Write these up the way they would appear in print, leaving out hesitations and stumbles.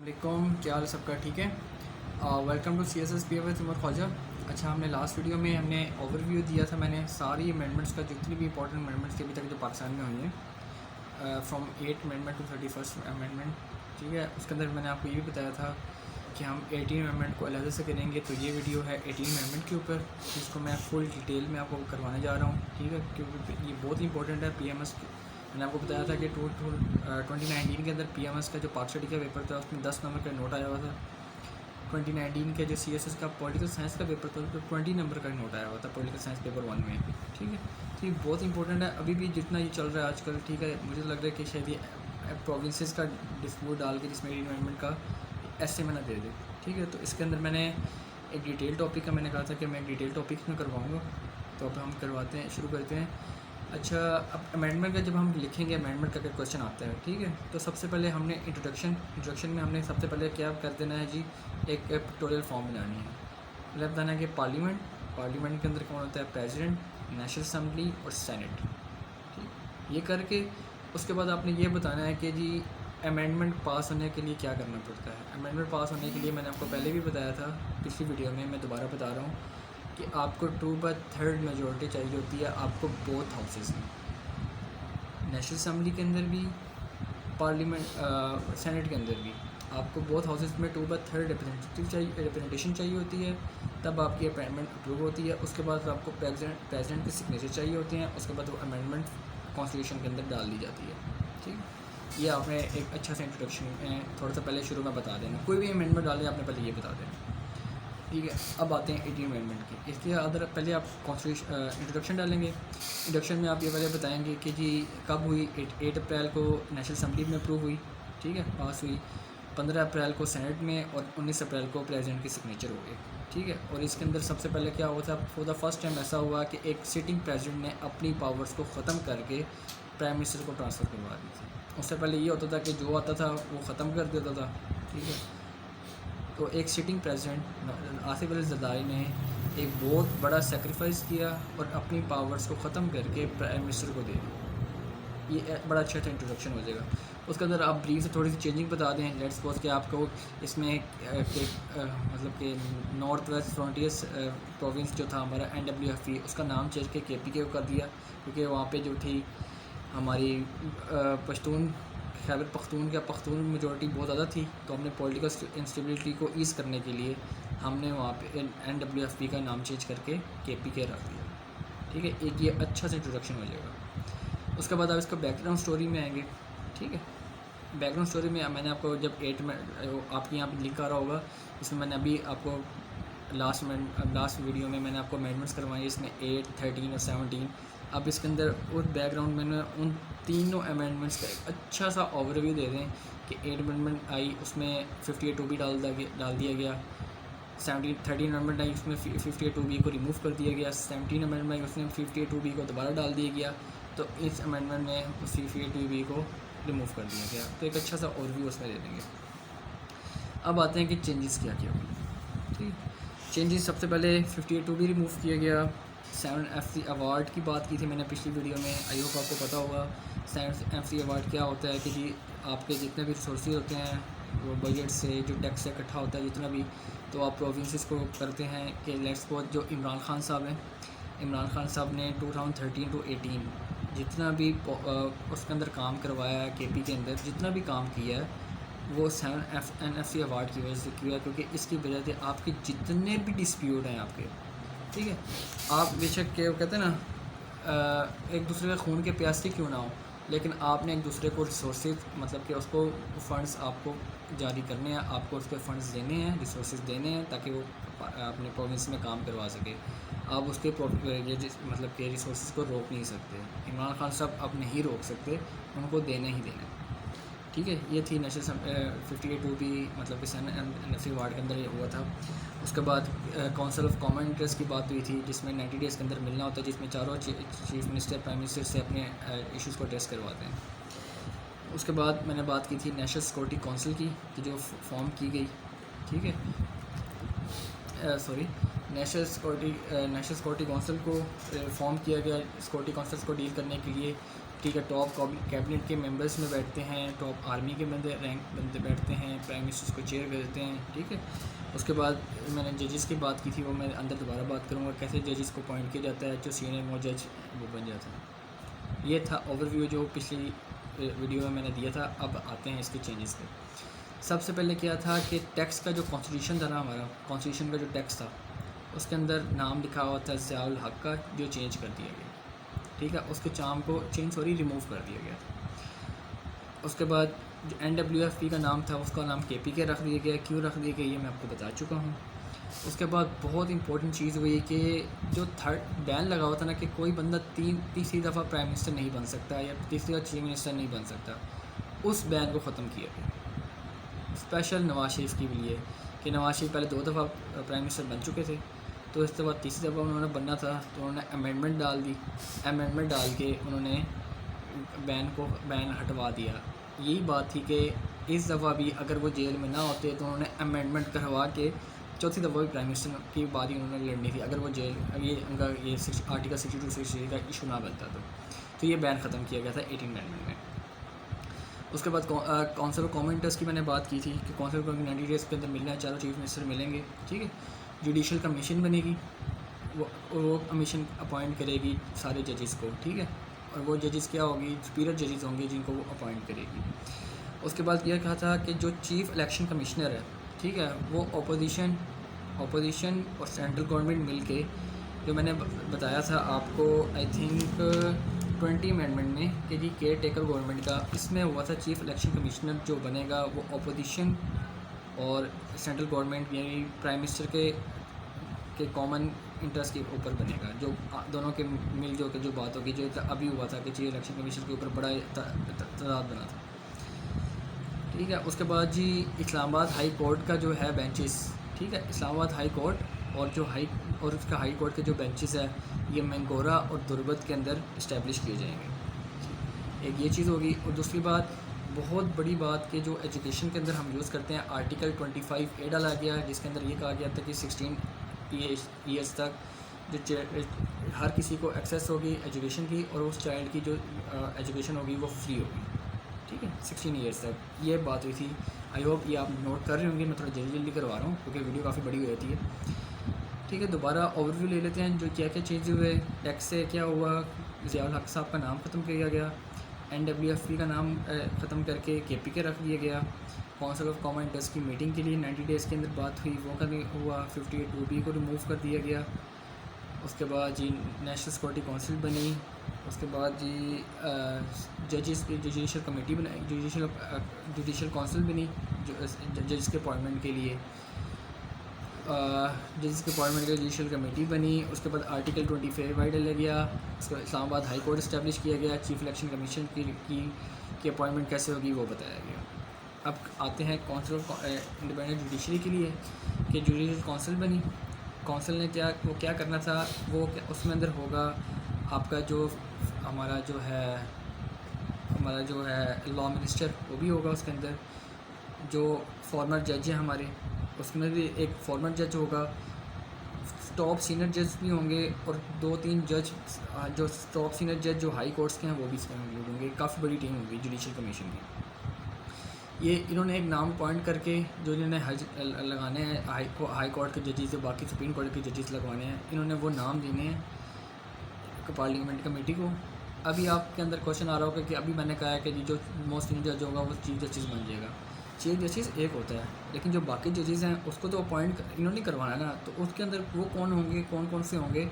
वालेकुम, क्या हाल है सबका? ठीक है। Welcome to CSS PF with Umar Khwaja. अच्छा, हमने लास्ट वीडियो में हमने ओवरव्यू दिया था। मैंने सारी अमेंडमेंट्स का, जितनी भी इंपॉर्टेंट अमेंडमेंट्स थी अभी तक जो पाकिस्तान में हुई हैं, from 8 amendment to 31st amendment. ठीक है, उसके अंदर मैंने आपको ये भी बताया था कि हम 18 अमेंडमेंट को अलग से करेंगे। तो ये वीडियो है 18 अमेंडमेंट के ऊपर, जिसको मैं फुल डिटेल में आपको करवाने जा रहा हूँ। ठीक है, क्योंकि ये बहुत इंपॉर्टेंट है। PMS मैंने आपको बताया था कि 2019 के अंदर PMS का जो पार्ट स्टडी का पेपर था उसमें 10 नंबर का नोट आया हुआ था। 2019 के जो CSS का पॉलिटिकल साइंस का पेपर था तो 20 नंबर का नोट आया हुआ था पॉलिटिकल साइंस पेपर 1 में। ठीक है, तो ये बहुत इंपॉर्टेंट है अभी भी जितना ये चल रहा है आजकल। ठीक है, मुझे लग रहा है कि शायद ये प्रोविंसेस का डिस्प्यूट डाल के जिसमें इन्वायरमेंट का ऐसे में ना दे दे। ठीक है, तो इसके अंदर मैंने एक डिटेल टॉपिक का मैंने कहा था कि मैं एक डिटेल टॉपिक में करवाऊँगा। तो अब हम करवाते हैं, शुरू करते हैं। अच्छा, अब अमेंडमेंट का जब हम लिखेंगे अमेंडमेंट का क्या क्वेश्चन आता है। ठीक है, तो सबसे पहले हमने इंट्रोडक्शन में हमने सबसे पहले क्या कर देना है जी, एक पिक्टोरियल फॉर्म बनानी है। मतलब बताना है कि पार्लियामेंट के अंदर कौन होता है, प्रेसिडेंट, नेशनल असम्बली और सेनेट। ठीक, ये करके उसके बाद आपने ये बताना है कि जी अमेंडमेंट पास होने के लिए क्या करना पड़ता है। अमेंडमेंट पास होने के लिए मैंने आपको पहले भी बताया था पिछली वीडियो में, मैं दोबारा बता रहा हूँ कि आपको 2/3 मेजोरिटी चाहिए होती है आपको बोथ हाउसेस में, नेशनल असम्बली के अंदर भी, पार्लियामेंट सेनेट के अंदर भी। आपको बोथ हाउसेस में 2/3 रिप्रेजेंटेशन चाहिए होती है, तब आपकी अपॉइंटमेंट अप्रूव होती है। उसके बाद आपको प्रेसिडेंट की सिग्नेचर चाहिए होती हैं। उसके बाद वो अमेंडमेंट कॉन्स्टिट्यूशन के अंदर डाल दी जाती है। ठीक, ये आपने एक अच्छा सा इंट्रोडक्शन थोड़ा सा पहले शुरू में बता देना। कोई भी अमेंडमेंट डालें आपने पहले ये बता देना। ठीक है, अब आते हैं 18 अमेंडमेंट की। इसके अदर पहले आप कॉन्स्टिट्यूशन इंट्रोडक्शन डालेंगे। इंट्रोडक्शन में आप ये पहले बताएंगे कि जी कब हुई। 8 अप्रैल को नेशनल असम्बली में अप्रूव हुई। ठीक है, पास हुई। 15 अप्रैल को सेनेट में और 19 अप्रैल को प्रेसिडेंट की सिग्नेचर हो गई। ठीक है, और इसके अंदर सबसे पहले क्या हुआ था, फॉर द फर्स्ट टाइम ऐसा हुआ कि एक सिटिंग प्रेसिडेंट ने अपनी पावर्स को ख़त्म करके प्राइम मिनिस्टर को ट्रांसफ़र करवा दी थी। उससे पहले ये होता था कि जो आता था वो ख़त्म कर देता था। ठीक है, तो एक सिटिंग प्रेसिडेंट आसिफ अली जरदारी ने एक बहुत बड़ा सेक्रीफाइस किया और अपनी पावर्स को ख़त्म करके प्राइम मिनिस्टर को दे दिया। ये बड़ा अच्छा इंट्रोडक्शन हो जाएगा। उसके अंदर आप ब्रीफ से थोड़ी सी चेंजिंग बता दें। लेट्स सपोज कि आपको इसमें मतलब कि नॉर्थ वेस्ट फ्रंटियर्स प्रोविंस जो था हमारा NWFP, उसका नाम चेंज के KPK कर दिया, क्योंकि वहाँ पे जो थी हमारी पश्तून, खैबर पख्तून मेजॉरिटी बहुत ज़्यादा थी। तो हमने पॉलिटिकल इंस्टेबिलिटी को ईज़ करने के लिए हमने वहाँ पे NWFP का नाम चेंज करके KPK रख दिया। ठीक है, एक ये अच्छा सा इंट्रोडक्शन हो जाएगा। उसके बाद आप इसका बैकग्राउंड स्टोरी में आएंगे। ठीक है, बैकग्राउंड स्टोरी में मैंने आपको जब 8 में आपके यहाँ पे लिंक आ रहा होगा, इसमें मैंने अभी आपको लास्ट वीडियो में मैंने आपको अमेंडमेंट्स करवाई, इसमें 8, 13 और 17। अब इसके अंदर उस बैकग्राउंड में उन तीनों अमेंडमेंट्स का एक अच्छा सा ओवरव्यू दे दें कि 8 अमेंडमेंट आई उसमें 58(2) डाल दिया गया। 13 अमेंडमेंट आई उसमें 58(2) को रिमूव कर दिया गया। 17 अमेंडमेंट आई उसमें 58(2) को दोबारा डाल दिया गया। तो इस अमेंडमेंट में 58(2) को रिमूव कर दिया गया। तो एक अच्छा सा ओवरव्यू उसमें दे देंगे। अब आते हैं कि चेंजेस क्या किया हुआ। ठीक, चेंजेस सबसे पहले 58(2) भी रिमूव किया गया। 7FC अवार्ड की बात की थी मैंने पिछली वीडियो में, आई होप आपको पता होगा। 7FC अवार्ड क्या होता है कि जी आपके जितने भी रिसोर्सेज होते हैं वो बजट से, जो टैक्स से इकट्ठा होता है जितना भी, तो आप प्रोविंसेस को करते हैं कि लेट्स सपोज जो इमरान खान साहब हैं, इमरान खान साहब ने 2013 to 18 जितना भी उसके अंदर काम करवाया है, KP के अंदर जितना भी काम किया है, वो 7NFC अवार्ड की वजह से किया, क्योंकि इसकी वजह से आपके जितने भी डिस्प्यूट हैं आपके, ठीक है, आप बेशक के कहते हैं ना एक दूसरे के खून के प्यासे क्यों ना हो, लेकिन आपने एक दूसरे को रिसोर्सेज मतलब कि उसको फ़ंड्स आपको जारी करने हैं, आपको उसके फ़ंड्स देने हैं, रिसोर्सेज देने हैं, ताकि वो अपने प्रोविंस में काम करवा सके। आप उसके ये मतलब कि रिसोर्सेज को रोक नहीं सकते। इमरान खान साहब अब नहीं रोक सकते, उनको देने ही देने। ठीक है, ये थी नेशनल 58(2) भी मतलब कि NFC अवार्ड के अंदर ये हुआ था। उसके बाद काउंसिल ऑफ कॉमन इंटरेस्ट की बात हुई थी, जिसमें 90 डेज़ के अंदर मिलना होता है, जिसमें चारों चीफ मिनिस्टर, प्राइम मिनिस्टर से अपने इश्यूज़ को एड्रेस करवाते हैं। उसके बाद मैंने बात की थी नेशनल सिक्योरिटी काउंसिल की, कि जो फॉर्म की गई। ठीक है, सॉरी, नेशनल सिक्योरिटी काउंसिल को फॉर्म किया गया सिक्योरिटी काउंसिल्स को डील करने के लिए, ठीक है, टॉप कैबिनेट के मेंबर्स में बैठते हैं, टॉप आर्मी के बंदे बैठते हैं, प्राइम मिनिस्टर को चेयर करते हैं, ठीक है। उसके बाद मैंने जजेस की बात की थी, वो मैं अंदर दोबारा बात करूँगा कैसे जजेस को अपॉइंट किया जाता है, जो सीनियर मोस्ट जज वो बन जाता है। ये था ओवरव्यू जो पिछली वीडियो में मैंने दिया था। अब आते हैं इसके चेंजेस पे। सबसे पहले क्या था कि टैक्स का जो कॉन्स्टिट्यूशन था ना, हमारा कॉन्स्टिट्यूशन का जो टैक्स था, उसके अंदर नाम लिखा हुआ था ज़ियाउल हक का, जो चेंज कर दिया गया, ठीक है। उसके चाम को रिमूव कर दिया गया था। उसके बाद जो NWFP का नाम था, उसका नाम KPK रख दिया गया। क्यों रख दिया गया ये मैं आपको बता चुका हूँ। उसके बाद बहुत इंपॉर्टेंट चीज़ हुई कि जो थर्ड बैन लगा हुआ था ना कि कोई बंदा तीसरी दफ़ा प्राइम मिनिस्टर नहीं बन सकता या तीसरी दफ़ा चीफ मिनिस्टर नहीं बन सकता, उस बैन को ख़त्म किया गया। स्पेशल नवाज शरीफ के लिए कि नवाज शरीफ पहले 2 दफ़ा प्राइम मिनिस्टर बन चुके थे, तो इसके बाद तीसरी दफ़ा उन्होंने बनना था, तो उन्होंने अमेंडमेंट डाल दी। अमेंडमेंट डाल के उन्होंने बैन हटवा दिया। यही बात थी कि इस दफ़ा भी अगर वो जेल में ना होते तो उन्होंने अमेंडमेंट करवा के चौथी दफ़ा भी प्राइम मिनिस्टर की बारी उन्होंने लड़नी थी, अगर वो जेल उनका ये आर्टिकल 62 का इशू ना बनता तो ये बैन ख़त्म किया गया था 18 अमेंडमेंट में। उसके बाद काउंसिल ऑफ कॉमन इंटरेस्ट की मैंने बात की थी कि काउंसिल को 90 डेज़ के अंदर मिलना है, चारों चीफ मिनिस्टर मिलेंगे, ठीक है। जुडिशल कमीशन बनेगी, वो कमीशन अपॉइंट करेगी सारे जजेस को, ठीक है। और वो जजेस क्या होगी, सुपीरियर जजेस होंगे जिनको वो अपॉइंट करेगी। उसके बाद यह कहा था कि जो चीफ़ इलेक्शन कमिश्नर है, ठीक है, वो अपोजिशन और सेंट्रल गवर्नमेंट मिल के, जो मैंने बताया था आपको आई थिंक 20 अमेंडमेंट में कि जी केयर टेकर गवर्नमेंट का, इसमें हुआ था चीफ़ इलेक्शन कमिश्नर जो बनेगा वो अपोजिशन और सेंट्रल गवर्नमेंट यानी प्राइम मिनिस्टर के कॉमन इंटरेस्ट के ऊपर बनेगा, जो दोनों के मिलजुल के जो बात होगी, जो अभी हुआ था कि चीफ इलेक्शन कमीशन के ऊपर बड़ा तदाद बना था, ठीक है। उसके बाद जी इस्लामाबाद हाई कोर्ट का जो है बेंचेस, ठीक है, इस्लामाबाद हाई कोर्ट और उसका हाई कोर्ट के जो बेंचेस है ये मंगोरा और दुर्बत के अंदर इस्टेब्लिश किए जाएंगे। एक ये चीज़ होगी। और दूसरी बात, बहुत बड़ी बात कि जो एजुकेशन के अंदर हम यूज़ करते हैं, आर्टिकल 25A डाला गया है, जिसके अंदर ये कहा गया था कि 16 ईयर्स तक जो हर किसी को एक्सेस होगी एजुकेशन की, और उस चाइल्ड की जो एजुकेशन होगी वो फ्री होगी, ठीक है, 16 ईयर्स तक। ये बात हुई थी। आई होप ये आप नोट कर रहे होंगे, मैं थोड़ा जल्दी करवा रहा हूँ क्योंकि वीडियो काफ़ी बड़ी हो जाती है, ठीक है। दोबारा ओवरव्यू ले लेते हैं जो क्या क्या चेंज हुए। टैक्स से क्या हुआ, ज़ियाउल हक साहब का नाम ख़त्म किया गया, NWFP का नाम ख़त्म करके KPK रख दिया गया। काउंसिल ऑफ कॉमन इंटरेस्ट की मीटिंग के लिए 90 डेज़ के अंदर बात हुई, वो करनी हुआ। 58(2)B को रिमूव कर दिया गया। उसके बाद जी नेशनल सिक्योरिटी काउंसिल बनी। उसके बाद जी जजेस की जुडिशल कमेटी बनाई, जुडिशल काउंसिल बनी जजेस के अपॉइंटमेंट के लिए। जजेस के अपॉइंटमेंट के लिए जुडिशल कमेटी बनी। उसके बाद आर्टिकल 25 डाला गया। उसके बाद इस्लामाबाद हाई कोर्ट इस्टेब्लिश किया गया। चीफ इलेक्शन कमीशन की अपॉइंटमेंट कैसे होगी वो बताया गया। अब आते हैं काउंसिल ऑफ इंडिपेंडेंट जुडिशरी के लिए कि जुडिशल काउंसिल बनी। काउंसिल ने क्या करना था, वो उसमें अंदर होगा आपका जो हमारा जो है लॉ मिनिस्टर, वो भी होगा उसके अंदर। जो फॉर्मर जज हैं हमारे, उसमें भी एक फॉर्मर जज होगा। टॉप सीनियर जज भी होंगे और 2-3 जज जो टॉप सीनियर जज जो हाई कोर्ट्स के हैं वो भी इसमें इंक्लूड होंगे। काफ़ी बड़ी टीम होगी जुडिशल कमीशन की। ये इन्होंने एक नाम अपॉइंट करके जो इन्होंने लगाने हैं हाई कोर्ट के जजेस, बाकी सुप्रीम कोर्ट के जजेस लगवाने हैं, इन्होंने वो नाम देने हैं पार्लियामेंट कमेटी को। अभी आपके अंदर क्वेश्चन आ रहा होगा कि अभी मैंने कहा है कि जो मोस्ट सीनियर जज होगा वो चीफ जस्टिस बन जाएगा। चीफ जस्टिस एक होता है, लेकिन जो बाकी जजेस हैं उसको तो अपॉइंट इन्होंने करवाना है ना, तो उसके अंदर वो कौन होंगे, कौन से होंगे,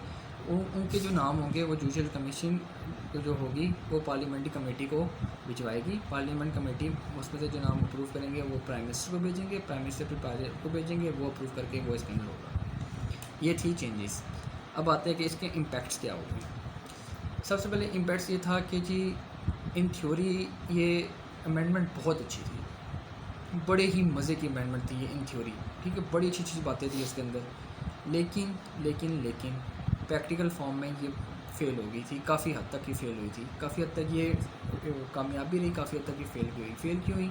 उनके जो नाम होंगे वो जुडिशल कमीशन जो होगी वो पार्लियामेंट्री कमेटी को भिजवाएगी। पार्लियामेंट कमेटी उसमें से जो नाम अप्रूव करेंगे वो प्राइम मिनिस्टर को भेजेंगे, प्राइम मिनिस्टर फिर पार्लियामेंट को भेजेंगे, वो अप्रूव करके वो इसके अंदर होगा। ये थी चेंजेस। अब आते हैं कि इसके इम्पैक्ट्स क्या होंगे। सबसे पहले इम्पैक्ट्स ये था कि जी इन थ्योरी ये अमेंडमेंट बहुत अच्छी थी, बड़े ही मज़े की अमेंडमेंट थी ये इन थ्योरी, ठीक है, बड़ी अच्छी बातें थी उसके अंदर। लेकिन प्रैक्टिकल फॉर्म में ये फ़ेल हो गई थी, काफ़ी हद तक ही फ़ेल हुई थी। काफ़ी हद तक ये कामयाब भी रही, काफ़ी हद तक ये फ़ेल भी हुई। फ़ेल क्यों हुई?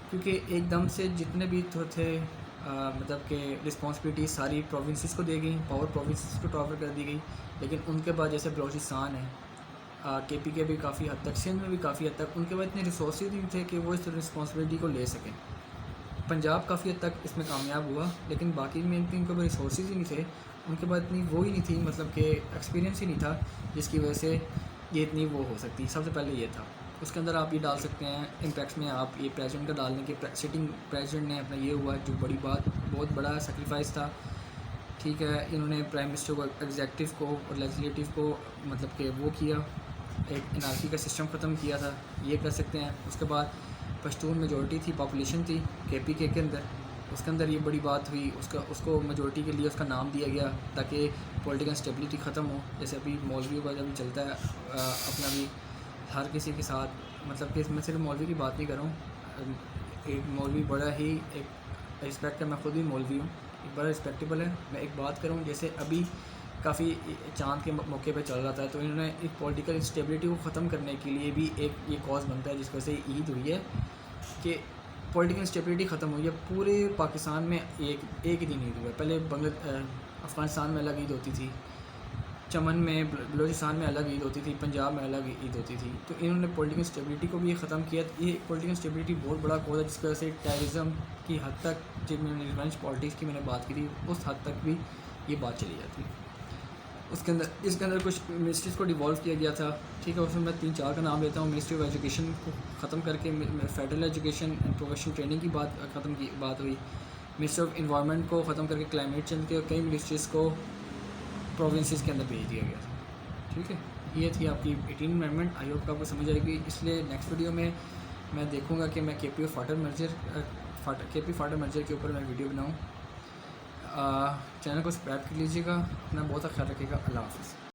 क्योंकि एकदम से जितने भी थे मतलब कि रिस्पॉन्सिबिलिटी सारी प्रोविंसेस को दी गई, पावर प्रोविंसेस को ट्रांसफ़र कर दी गई। लेकिन उनके बाद जैसे बलूचिस्तान है, KP के भी काफ़ी हद तक, सिंध में भी काफ़ी हद तक उनके पास इतने रिसोर्स नहीं थे कि वो इस रिस्पॉन्सिबिलिटी को ले सकें। पंजाब काफ़ी हद तक इसमें कामयाब हुआ, लेकिन बाकी में इनके पास रिसोर्स ही नहीं थे, उनके पास इतनी वो ही नहीं थी, मतलब कि एक्सपीरियंस ही नहीं था जिसकी वजह से ये इतनी वो हो सकती। सबसे पहले ये था। उसके अंदर आप ये डाल सकते हैं इम्पैक्ट्स में, आप ये प्रेसिडेंट का डालने के सिटिंग प्रेसिडेंट ने अपना ये हुआ जो बड़ी बात, बहुत बड़ा सेक्रीफाइस था। ठीक है, इन्होंने प्राइम मिनिस्टर को, एग्जेक्टिव को और लेजिस्लेटिव को मतलब कि वो किया, एक एनआरसी का सिस्टम ख़त्म किया था, ये कर सकते हैं। उसके बाद पश्तून मेजॉरिटी थी, पॉपुलेशन थी KPK के अंदर, उसके अंदर ये बड़ी बात हुई, उसको मेजॉरिटी के लिए उसका नाम दिया गया ताकि पॉलिटिकल स्टेबिलिटी ख़त्म हो। जैसे अभी मौलवियों का जब चलता है अपना भी हर किसी के साथ, मतलब कि मैं सिर्फ मौलवी की बात नहीं कर रहा हूँ, एक मौलवी बड़ा ही एक रिस्पेक्ट है, मैं खुद भी मौलवी हूँ, एक बड़ा रिस्पेक्टेबल है। मैं एक बात करूँ, जैसे अभी काफ़ी चांद के मौके पे चल रहा था, तो इन्होंने एक पॉलिटिकल इंस्टेबिलिटी को ख़त्म करने के लिए भी एक ये कॉज बनता है, जिस वजह से ईद हुई है कि पॉलिटिकल इंस्टेबिलिटी ख़त्म हुई है। पूरे पाकिस्तान में एक ही दिन ईद हुआ है। पहले अफ़गानिस्तान में अलग ईद होती थी, चमन में, बलूचिस्तान में अलग ईद होती थी, पंजाब में अलग ईद होती थी। तो इन्होंने पॉलिटिकल स्टेबिलिटी को भी ये ख़त्म किया। ये पॉलिटिकल स्टेबिलिटी बहुत बड़ा कॉज है, जिसकी वजह से टेररिज्म की हद तक, जब मैंने रिवेंज पॉलिटिक्स की मैंने बात की थी, उस हद तक भी ये बात चली जाती। इसके अंदर कुछ मिनिस्ट्रीज़ को डिवॉल्व किया गया था। ठीक है, उसमें मैं 3-4 का नाम लेता हूँ। मिनिस्ट्री ऑफ एजुकेशन को ख़त्म करके federal education and professional training की बात हुई। मिनिस्ट्री ऑफ इन्वायरमेंट को ख़त्म करके क्लाइमेट चेंज के कई मिनिस्ट्रीज़ को प्रोविंसेस के अंदर भेज दिया गया था। ठीक है, ये थी आपकी 18 अमेंडमेंट। आई होप आपको समझ आएगी। इसलिए नेक्स्ट वीडियो में मैं देखूंगा कि मैं KP फाटर मर्जर के ऊपर मैं वीडियो बनाऊँ। चैनल को सब्सक्राइब कर लीजिएगा। अपना बहुत ख्याल रखिएगा। अल्लाह हाफ़िज़।